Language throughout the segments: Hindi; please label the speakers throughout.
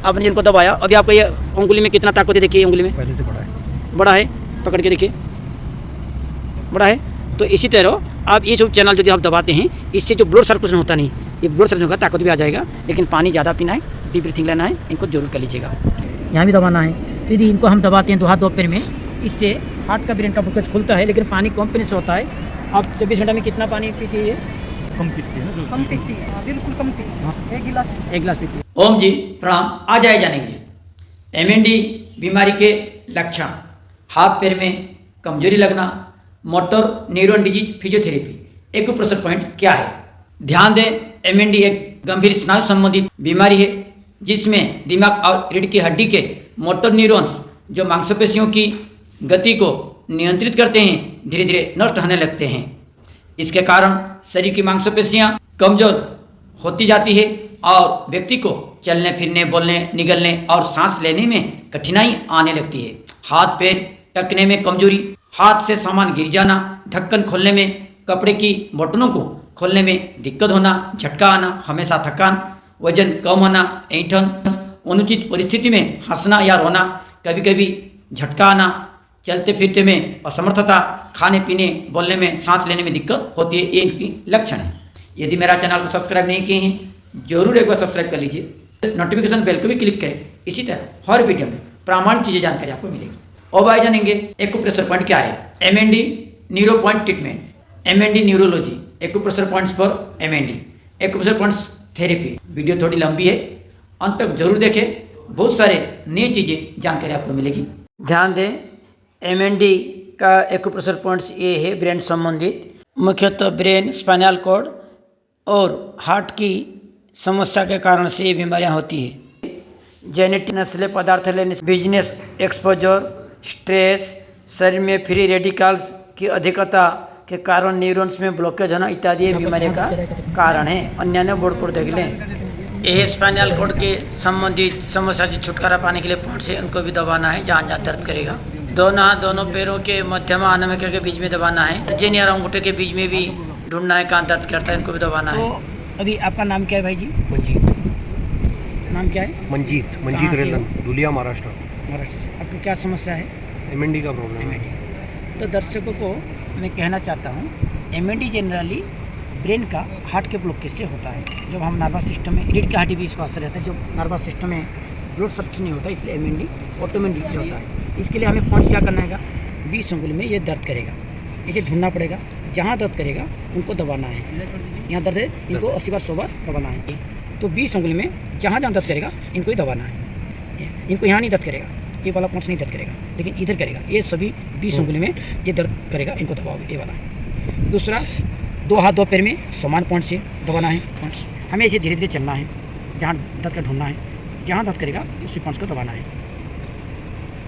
Speaker 1: आपने इनको दबाया, अभी आपको ये उंगली में कितना ताकत है, देखिए उंगली में
Speaker 2: पहले से बड़ा है,
Speaker 1: पकड़ के देखिए बड़ा है। तो इसी तरह आप ये जो चैनल यदि आप दबाते हैं, इससे जो ब्लड सर्कुलेशन होता नहीं, ये ब्लड सर्कुलेशन होगा, ताकत भी आ जाएगा। लेकिन पानी ज़्यादा पीना है, डीप ब्रीथिंग लेना है, इनको जरूर कर लीजिएगा। यहाँ भी दबाना है। तो यदि इनको हम दबाते हैं 2 हाथ 2 पैर में, इससे हार्ट का ब्रेन का फोकस खुलता है, लेकिन पानी कम पीने से होता है। आप 24 घंटे में कितना पानी पीती है?
Speaker 2: कम पीती है ना,
Speaker 3: कम पीती है, बिल्कुल कम पीती है, 1 गिलास
Speaker 1: पीती है। ओम जी प्रणाम। आज आए जानेंगे MND बीमारी के लक्षण, हाथ पैर में कमजोरी लगना, motor neuron disease physiotherapy, acupressure point क्या है। ध्यान दें, MND एक गंभीर स्नायु संबंधित बीमारी है जिसमें दिमाग और रीढ़ की हड्डी के मोटर न्यूरॉन्स जो मांसपेशियों की गति को नियंत्रित करते हैं, धीरे धीरे नष्ट होने लगते हैं। इसके कारण शरीर की मांसपेशियां कमजोर होती जाती है और व्यक्ति को चलने फिरने, बोलने, निगलने और सांस लेने में कठिनाई आने लगती है। हाथ पैर टकने में कमजोरी, हाथ से सामान गिर जाना, ढक्कन खोलने में, कपड़े की बटनों को खोलने में दिक्कत होना, झटका आना, हमेशा थकान, वजन कम होना, ऐंठन, अनुचित परिस्थिति में हंसना या रोना, कभी कभी झटका आना, चलते फिरते में असमर्थता, खाने पीने, बोलने में, सांस लेने में दिक्कत होती है, ये इनकी लक्षण है। यदि मेरा चैनल को सब्सक्राइब नहीं किए हैं, जरूर एक बार सब्सक्राइब कर लीजिए, नोटिफिकेशन बेल को भी क्लिक करें। इसी तरह हर वीडियो में प्रामाणिक चीज़ें जानकारी आपको मिलेगी। अब आए जानेंगे एक्यूप्रेशर पॉइंट क्या है। MND neuro point treatment, MND neurology, acupressure points for MND, acupressure points therapy. Video थोड़ी लंबी है, अंत तक जरूर देखें, बहुत सारे नई चीज़ें जानकारी आपको मिलेगी। ध्यान दें, MND का एक्यूप्रेशर पॉइंट्स ये है ब्रेन संबंधित, मुख्यतः ब्रेन, स्पाइनल कॉर्ड और हार्ट की समस्या के कारण से ये बीमारियाँ होती है। जेनेटिक, नस्लीय पदार्थ लेने, बिजनेस एक्सपोजर, स्ट्रेस, शरीर में फ्री रेडिकल्स की अधिकता के कारण न्यूरॉन्स में ब्लॉकेज होना इत्यादि बीमारी का कारण है। अन्य बोर्ड देख लें। यह स्पाइनल कॉर्ड के संबंधित समस्या से छुटकारा पाने के लिए पॉइंट से उनको भी दबाना है जहाँ जहाँ दर्द करेगा। दोनों हाथ, दोनों पैरों के मध्यम अनामिका के बीच में दबाना है। तर्जनी और अंगूठे के बीच में भी ढूंढना है कहाँ दर्द करता है, इनको भी दबाना है। अभी आपका नाम क्या है भाई जी?
Speaker 2: मंजीत।
Speaker 1: नाम क्या है?
Speaker 2: मंजीत रेलन, धुलिया, महाराष्ट्र।
Speaker 1: आपको क्या समस्या है?
Speaker 2: MND का प्रॉब्लम है।
Speaker 1: तो दर्शकों को मैं कहना चाहता हूँ, MND जनरली ब्रेन का हार्ट के ब्लॉकेज से होता है। जब हम नर्वस सिस्टम में, रीढ़ की हड्डी भी इसको असर रहता है, जो नर्वस सिस्टम में ब्लड सर्कुलेशन नहीं होता, इसलिए MND ऑटोमेटिक से होता है। इसके लिए हमें पॉइंट्स क्या करना है, 20 उंगली में ये दर्द करेगा, इसे ढूंढना पड़ेगा, जहाँ दर्द करेगा उनको दबाना है। यहाँ दर्द है, इनको 80 बार 100 बार दबाना है। तो 20 उंगली में जहाँ जहाँ दर्द करेगा इनको ही दबाना है। इनको यहाँ नहीं दर्द करेगा, ये वाला पॉइंट्स नहीं दर्द करेगा, लेकिन इधर करेगा। ये सभी 20 उंगली में ये दर्द करेगा, इनको दबाओगे, ये वाला। दूसरा, 2 हाथ 2 पैर में समान पॉइंट से दबाना है। पॉइंट्स हमें इसे धीरे धीरे चलना है, जहाँ दर्द का ढूंढना है, जहाँ दर्द करेगा उसी पॉइंट्स को दबाना है।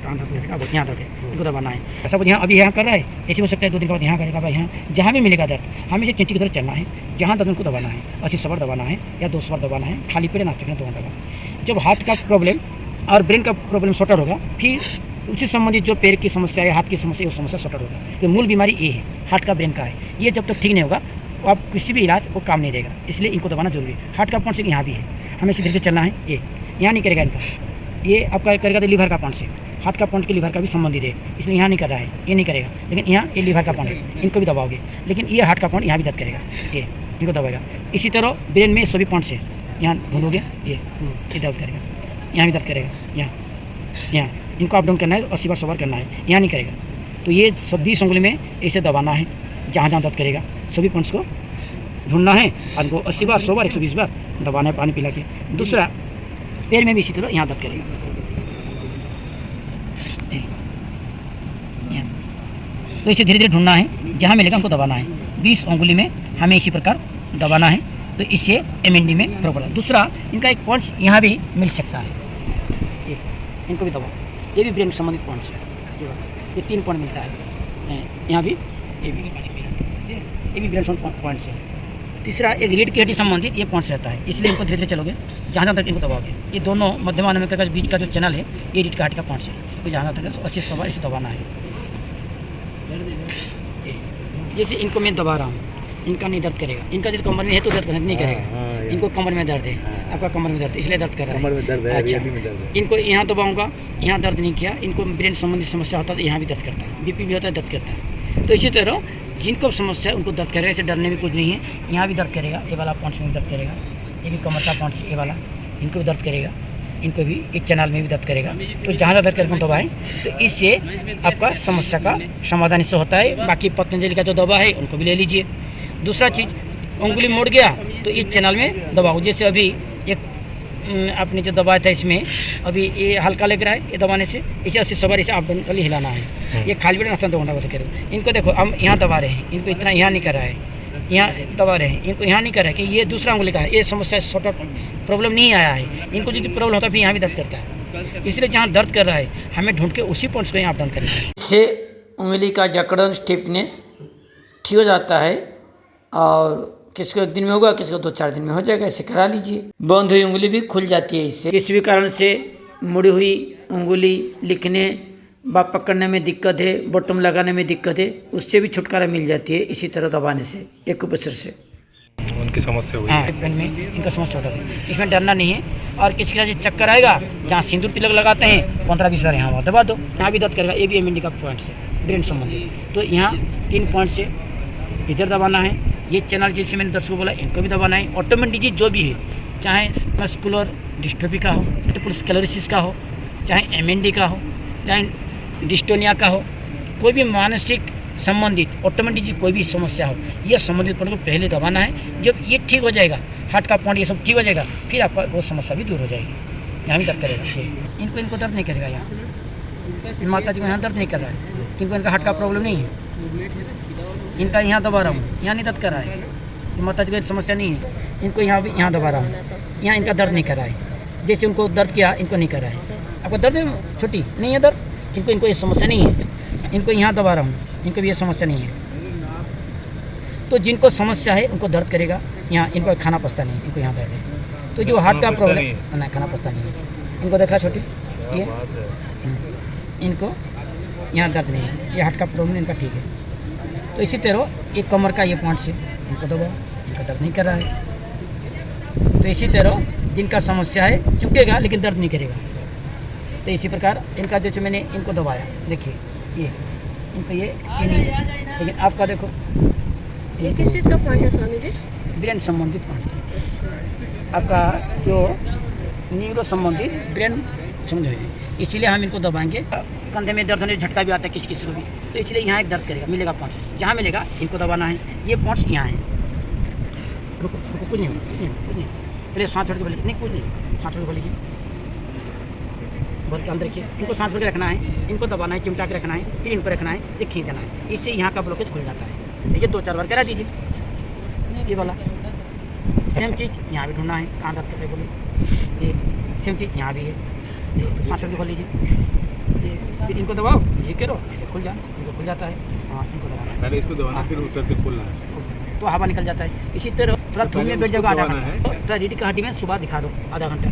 Speaker 1: कहाँ दर्द करेगा, बस यहाँ दर्द है, इनको दबाना है। ऐसा कुछ यहाँ अभी यहाँ कर रहा है, ऐसे हो सकता है 2 दिन के बाद यहाँ करेगा। भाई यहाँ जहाँ भी मिलेगा दर्द, हमें इसे चिंटी की तरह चलना है, जहाँ दर्द उनको दबाना है। 80 बार दबाना है या 200 बार दबाना है, खाली पेट नाश्ते करना 2 घंटे बाद। जब हार्ट का प्रॉब्लम और ब्रेन का प्रॉब्लम सॉर्ट होगा, फिर उससे संबंधित जो पैर की समस्या है, हाथ की समस्या है, वो समस्या सॉर्ट होगा। तो मूल बीमारी ये है, हार्ट का, ब्रेन का है। ये जब तक ठीक नहीं होगा, आप किसी भी इलाज वो काम नहीं देगा, इसलिए इनको दबाना जरूरी है। हार्ट का पॉइंट से यहाँ भी है, हमें इसे धीरे चलना है। ये यहाँ नहीं करेगा इनका, ये आपका करेगा तो लीवर का पॉइंट से। हार्ट का पॉइंट के लीवर का भी संबंधित है, इसलिए यहाँ नहीं कर रहा है, ये नहीं करेगा। लेकिन यहाँ ये लीवर का पॉइंट है, इनको भी दबाओगे। लेकिन ये हार्ट का पॉइंट यहाँ भी दर्द करेगा, ये इनको दबाएगा। इसी तरह ब्रेन में सभी पॉइंट से यहाँ ढूंढोगे, ये दर्द करेगा, यहाँ भी दर्द करेगा, यहाँ इनको अप डाउन करना है, 80 बार 100 बार करना है, यहाँ नहीं करेगा। तो ये सब 20 उंगली में ऐसे दबाना है, जहाँ जहाँ दर्द करेगा सभी पॉइंट्स को ढूंढना है, और उनको 80 बार 100 बार 120 बार दबाना है पानी पिला के। दूसरा, पैर में भी इसी तरह यहाँ दर्द करेगा, तो इसे धीरे धीरे ढूंढना है, जहाँ मिलेगा उनको दबाना है। 20 उंगली में हमें इसी प्रकार दबाना है, तो इससे MND में प्रॉब्लम। दूसरा, इनका एक पॉइंट यहाँ भी मिल सकता है, इनको भी दबाओ, ये भी ब्रेन संबंधित पॉइंट्स है। ये 3 पॉइंट मिलता है यहाँ भी, ये भी ब्रेन पॉइंट्स है। तीसरा, एक रीढ़ की हड्डी संबंधित ये पॉइंट्स रहता है, इसलिए इनको धीरे धीरे चलोगे, जहाँ जहाँ तक इनको दबाओगे। ये दोनों मध्यम अनामिका के बीच का जो चैनल है, ये रीढ़ की हड्डी का पॉइंट्स है, तो जहाँ तक 80 बार इसे दबाना है। जैसे इनको मैं दबा रहा हूँ, इनका नहीं दर्द करेगा, इनका जो कमर में है तो दर्द नहीं करेगा, इनको कमर में दर्द है, आपका कमर में दर्द है इसलिए दर्द कर रहा है, कमर में दर्द है, अच्छा इनको यहाँ दबाऊंगा, यहाँ दर्द नहीं किया, इनको ब्रेन संबंधी समस्या होता है तो यहाँ भी दर्द करता है, बीपी भी होता है दर्द करता है। तो इसी तरह जिनको समस्या है उनको दर्द करेगा, इसे डरने में कुछ नहीं है, यहाँ भी दर्द करेगा, ये वाला पॉइंट्स में भी दर्द करेगा, ये भी कमर का पॉइंट्स ये वाला, इनको भी दर्द करेगा, इनको भी एक चैनल में भी दर्द करेगा। तो जहाँ दर्द करके दबाएं तो इससे आपका समस्या का समाधान इससे होता है। बाकी पतंजलि का जो दवा है उनको भी ले लीजिए। दूसरा चीज़, उंगली मुड़ गया तो इस चैनल में दबाओ, जैसे अभी एक आपने जो दबाया था इसमें अभी ये हल्का लग रहा है, ये दबाने से इसे 80 सवार इसे आप खाली हिलाना है, ये खाली भी नाश्ता दो घंटा कह रहे हो। इनको देखो हम यहाँ दबा रहे हैं, इनको इतना यहाँ नहीं कर रहा है, यहाँ दबा रहे हैं, इनको यहाँ नहीं कर रहा है कि ये दूसरा उंगली का है, ये समस्या छोटा प्रॉब्लम नहीं आया है, इनको जो प्रॉब्लम होता है फिर यहाँ भी दर्द करता है, इसलिए जहाँ दर्द कर रहा है हमें ढूंढ के उसी पॉइंट्स को यहाँ अप डाउन करें। इससे उंगली का जकड़न स्टिफनेस ठीक हो जाता है और किसको एक दिन में होगा, किसको 2-4 दिन में हो जाएगा, ऐसे करा लीजिए। बंद हुई उंगली भी खुल जाती है इससे। किसी भी कारण से मुड़ी हुई उंगली लिखने व पकड़ने में दिक्कत है, बॉटम लगाने में दिक्कत है, उससे भी छुटकारा मिल जाती है इसी तरह दबाने से, एक्यूप्रेशर से।
Speaker 2: उनकी समस्या हुई
Speaker 1: हाँ, पेन में इनका समस्या होता है, इसमें डरना नहीं है। और किसी का चक्कर आएगा, जहाँ सिंदूर तिलक लगाते हैं 15-20 बार यहाँ दबा दो, यहाँ भी दर्द करेगा। ये भी एमएनडी का पॉइंट है ब्रेन संबंधी, तो यहाँ 3 पॉइंट से इधर दबाना है। ये चैनल जैसे मैंने दर्शकों बोला इनको भी दबाना है। ऑटोमेटिक डिजीज जो भी है, चाहे मस्कुलर डिस्ट्रोफी का हो, मल्टीपल स्क्लेरोसिस का हो, चाहे एमएनडी का हो, चाहे डिस्टोनिया का हो, कोई भी मानसिक संबंधित ऑटोमेटिक डिजीज कोई भी समस्या हो, यह संबंधित पॉइंट को पहले दबाना है। जब ये ठीक हो जाएगा, हार्ट का पॉइंट ये सब ठीक हो जाएगा, फिर आपका वो समस्या भी दूर हो जाएगी। यहाँ भी दर्द करेगा, इनको दर्द नहीं करेगा, यहाँ माता जी को यहाँ दर्द नहीं कर रहा है, क्योंकि इनका हार्ट का प्रॉब्लम नहीं है, इनका यहाँ दबा रहा हूँ, यहाँ नहीं दर्द कर रहा है, माता जी को समस्या नहीं है, इनको यहाँ भी यहाँ दबा रहा हूँ, यहाँ इनका दर्द नहीं कर रहा है। जैसे उनको दर्द किया इनको नहीं कर रहा है। आपको दर्द है छोटी नहीं है दर्द, क्योंकि इनको ये समस्या नहीं है, इनको यहाँ दबा रहा हूँ, इनको भी ये समस्या नहीं है। तो जिनको समस्या है उनको दर्द करेगा, यहाँ इनको खाना पचता नहीं, इनको यहाँ दर्द है। तो जो हार्ट का प्रॉब्लम ना, खाना पचता नहीं है, इनको देखा छोटी ये, इनको यहाँ दर्द नहीं है, ये हार्ट का प्रॉब्लम इनका ठीक है। तो इसी तरह एक कमर का ये पॉइंट से इनको दबाओ, इनका दर्द नहीं कर रहा है। तो इसी तरह जिनका समस्या है चुकेगा लेकिन दर्द नहीं करेगा। तो इसी प्रकार इनका जैसे मैंने इनको दबाया, देखिए ये इनको ये नहीं है, लेकिन आपका देखो
Speaker 4: ये किस चीज़ का पॉइंट है स्वामी जी?
Speaker 1: ब्रेन संबंधित पॉइंट से, आपका जो न्यूरो संबंधित ब्रेन समझो, इसीलिए हम इनको दबाएंगे। कंधे में दर्द होने झटका भी आता है किसी किसी को भी, तो इसलिए यहाँ एक दर्द करेगा, मिलेगा पॉइंट्स, जहाँ मिलेगा इनको दबाना है। ये पॉइंट्स यहाँ है, रुको रुको, कुछ नहीं कुछ नहीं कुछ नहीं, पहले सांस छोड़ के बोलिए, नहीं कुछ नहीं, सांस छोड़ के बोलिए, बहुत अंदर रखिए, इनको सांस छोड़ के रखना है, इनको दबाना है, चिमटा के रखना है, फिर इनको रखना है, ये खींच देना है, इससे यहाँ का ब्लॉकेज खुल जाता है। देखिए 2-4 बार करा दीजिए, ये वाला सेम चीज़ यहाँ भी ढूंढना है, कहाँ दर्द करते बोलिए, ये सेम चीज़ यहाँ भी है, ये सांस छोड़ के खोल लीजिए, ये फिर इनको दबाओ, ये करो, ऐसे खुल जाए, इनको खुल जाता है। हाँ, इनको दबाना,
Speaker 5: पहले इसको दबाना फिर ऊपर से खोलना है,
Speaker 1: तो हवा निकल जाता है। इसी तरह थोड़ा धूल में बैठ जाएगा आधा घंटा, थोड़ा रीढ़ की हड्डी में सुबह दिखा दो आधा घंटा,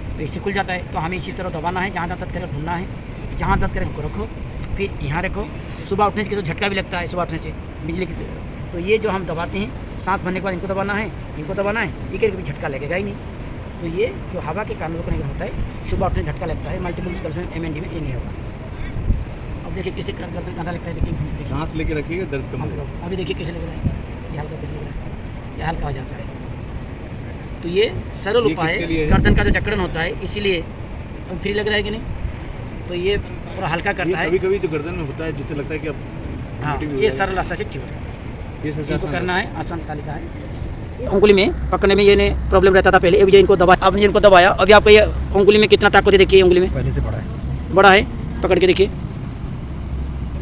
Speaker 1: तो इससे खुल जाता है। तो हमें इसी तरह दबाना है, जहाँ दर्द करे ढूंढना है, जहाँ दर्द करे उनको रखो, फिर यहाँ रखो। सुबह उठने से झटका भी लगता है, सुबह उठने से बिजली की तरह, तो ये जो हम दबाते हैं, सांस भरने के बाद इनको दबाना है, इनको दबाना है, ये कभी झटका लगेगा ही नहीं। तो ये जो हवा के कारण रोकने का होता है, सुबह उठने झटका लगता है, मल्टीपल स्क्लेरोसिस एमएनडी में ये नहीं होगा। अब देखिए किसे गर्दन आधा लगता है, देखिए
Speaker 5: सांस लेके रखिएगा, दर्द कम होगा।
Speaker 1: अभी देखिए कैसे लग रहा है, ये हल्का कैसे लग रहा है, ये हल्का हो जाता है। तो ये सरल उपाय है, गर्दन का जो जकड़न होता है, इसीलिए अब फ्री लग रहा है कि नहीं, तो ये पूरा हल्का करता है।
Speaker 5: कभी कभी तो गर्दन में होता है जिससे लगता है कि अब
Speaker 1: हाँ, ये सरल रास्ता से ठीक होता है,
Speaker 5: ये सबसे
Speaker 1: इनको
Speaker 5: आसान
Speaker 1: करना है, आसान तालिका है। उंगली में पकड़ने में ये प्रॉब्लम रहता था पहले, अभी इनको दबाया, अब इनको दबाया, अभी आपको ये उंगली में कितना ताकत है, देखिए उंगली में
Speaker 2: पहले से बड़ा है,
Speaker 1: बड़ा है, पकड़ के देखिए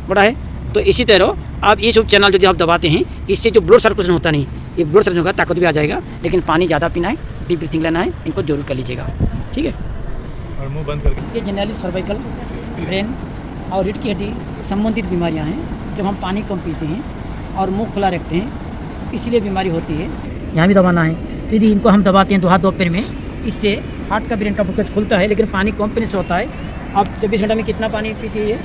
Speaker 1: बड़ा है। तो इसी तरह आप ये सब चैनल यदि आप दबाते हैं, इससे जो ब्लड सर्कुलेशन होता नहीं, ये ब्लड सर्कुलेशन होगा, ताकत भी आ जाएगा। लेकिन पानी ज़्यादा पीना है, डीप ब्रीथिंग लेना है, इनको जरूर कर लीजिएगा, ठीक है।
Speaker 5: और मुंह बंद करके,
Speaker 1: ये जनरली सर्वाइकल, ब्रेन और रीढ़ की हड्डी संबंधित बीमारियां हैं। जब हम पानी कम पीते हैं और मुंह खुला रखते हैं, इसलिए बीमारी होती है। यहाँ भी दबाना है, तो यदि इनको हम दबाते हैं 2 हाथ 2 पैर में, इससे हार्ट का ब्रेन का फोकस खुलता है, लेकिन पानी कम पीने से होता है। आप 24 घंटे में कितना पानी पीती है?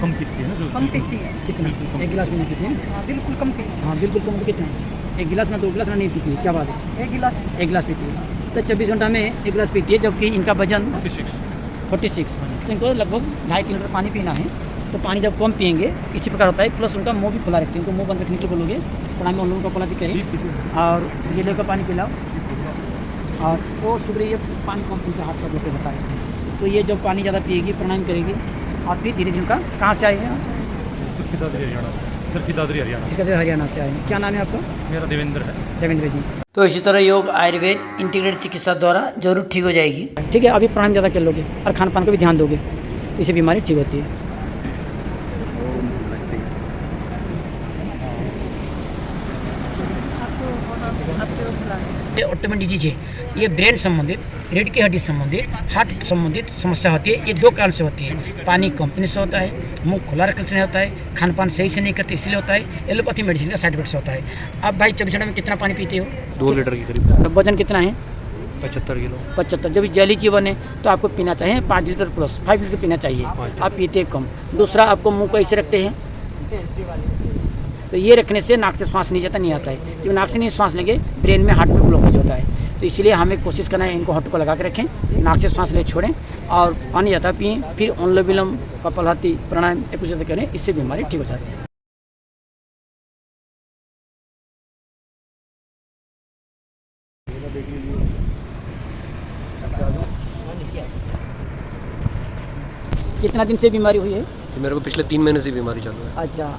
Speaker 5: कम पीती है ना जो
Speaker 3: कम पीती है।
Speaker 1: कितना? एक गिलास में नहीं पीती है?
Speaker 3: हाँ, बिल्कुल कम पीती
Speaker 1: हाँ बिल्कुल कम। तो कितना है? एक गिलास में, 2 गिलास में नहीं पीती है, क्या बात है।
Speaker 3: है। एक गिलास
Speaker 1: एक गिलास पीती है तो 24 घंटा में एक गिलास पीती है, जबकि इनका वजन 46। तो इनको लगभग 2.5 लीटर पानी पीना है। तो पानी जब कम पियेंगे इसी प्रकार होता है। प्लस उनका मुंह भी खुला रखते हैं, उनको मुंह बंद रखने के लिए बोलोगे प्रणाम में उन लोगों को खुला करें और गिले का पानी पिलाओ। और वो सुबह ये पानी कम पी से हाथ का जैसे बताए। तो ये जब पानी ज़्यादा पिएगी, प्राणायाम करेगी और फिर धीरे धीरे उनका कहाँ से आएगा? सिकंदर हरियाणा से आएंगे। क्या नाम है आपका?
Speaker 5: मेरा देवेंद्र है।
Speaker 1: देवेंद्र जी। तो इसी तरह योग, आयुर्वेद, इंटीग्रेटेड चिकित्सा द्वारा जरूर ठीक हो जाएगी। ठीक है, अभी प्राणायाम ज़्यादा कर लोगे और खान पान को भी ध्यान दोगे तो इससे बीमारी ठीक होती है। ये ऑटोमेन डिजीज है, ये ब्रेन संबंधित, रीढ़ की हड्डी संबंधित, हार्ट संबंधित समस्या होती है। ये 2 कारण से होती है। पानी कम पीने से होता है, मुंह खुला रखने से होता है, खान पान सही से नहीं करते इसलिए होता है। एलोपैथी मेडिसिन का साइड इफेक्ट से होता है। आप भाई 24 घंटे में कितना पानी पीते हो?
Speaker 2: 2 लीटर के करीब।
Speaker 1: वजन कितना है?
Speaker 2: 75 किलो।
Speaker 1: 75। जब जैली जीवन है तो आपको पीना चाहिए 5 लीटर प्लस 5 लीटर पीना चाहिए। आप पीते कम। दूसरा, आपको मुंह को ऐसे रखते हैं तो ये रखने से नाक से श्वास नहीं जाता, नहीं आता है। क्योंकि नाक से नहीं श्वास लेंगे ब्रेन में हार्ट में ब्लॉकेज होता है। तो इसलिए हमें कोशिश करना है इनको हार्ट को लगा के रखें, नाक से श्वास ले छोड़ें और पानी ज़्यादा पिएँ। फिर अनुलोम विलोम, कपालभाति, प्राणायाम एक कुछ करें, इससे बीमारी ठीक हो जाती है। कितना दिन से बीमारी हुई है?
Speaker 6: मेरे को पिछले 3 महीने से बीमारी चालू है।
Speaker 1: अच्छा,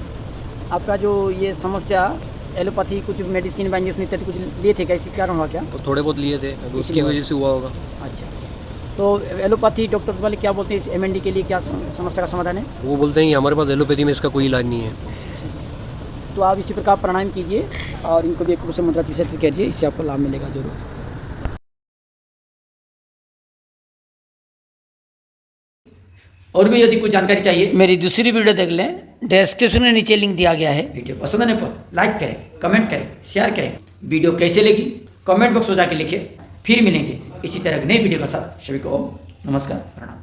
Speaker 1: आपका जो ये समस्या एलोपैथी कुछ मेडिसिन या इंजेक्शन इत्यादि कुछ लिए थे क्या? इसी कारण हुआ क्या?
Speaker 6: तो थोड़े बहुत लिए थे, अभी उसकी
Speaker 1: इसलिए
Speaker 6: वजह से हुआ होगा।
Speaker 1: अच्छा, तो एलोपैथी डॉक्टर्स वाले क्या बोलते हैं इस एमएनडी के लिए, क्या समस्या का समाधान है?
Speaker 6: वो बोलते हैं कि हमारे पास एलोपैथी में इसका कोई इलाज नहीं है।
Speaker 1: तो आप इसी प्रकार प्राणायाम कीजिए और इनको भी एक रूप से मुद्रा चिकित्सा कीजिए, इससे आपको लाभ मिलेगा जरूर। और भी यदि कुछ जानकारी चाहिए मेरी दूसरी वीडियो देख लें, डिस्क्रिप्शन में नीचे लिंक दिया गया है। वीडियो पसंद आने पर लाइक करें, कमेंट करें, शेयर करें। वीडियो कैसे लगी कमेंट बॉक्स में जाके लिखिए। फिर मिलेंगे इसी तरह की नई वीडियो के साथ। सभी को नमस्कार, प्रणाम।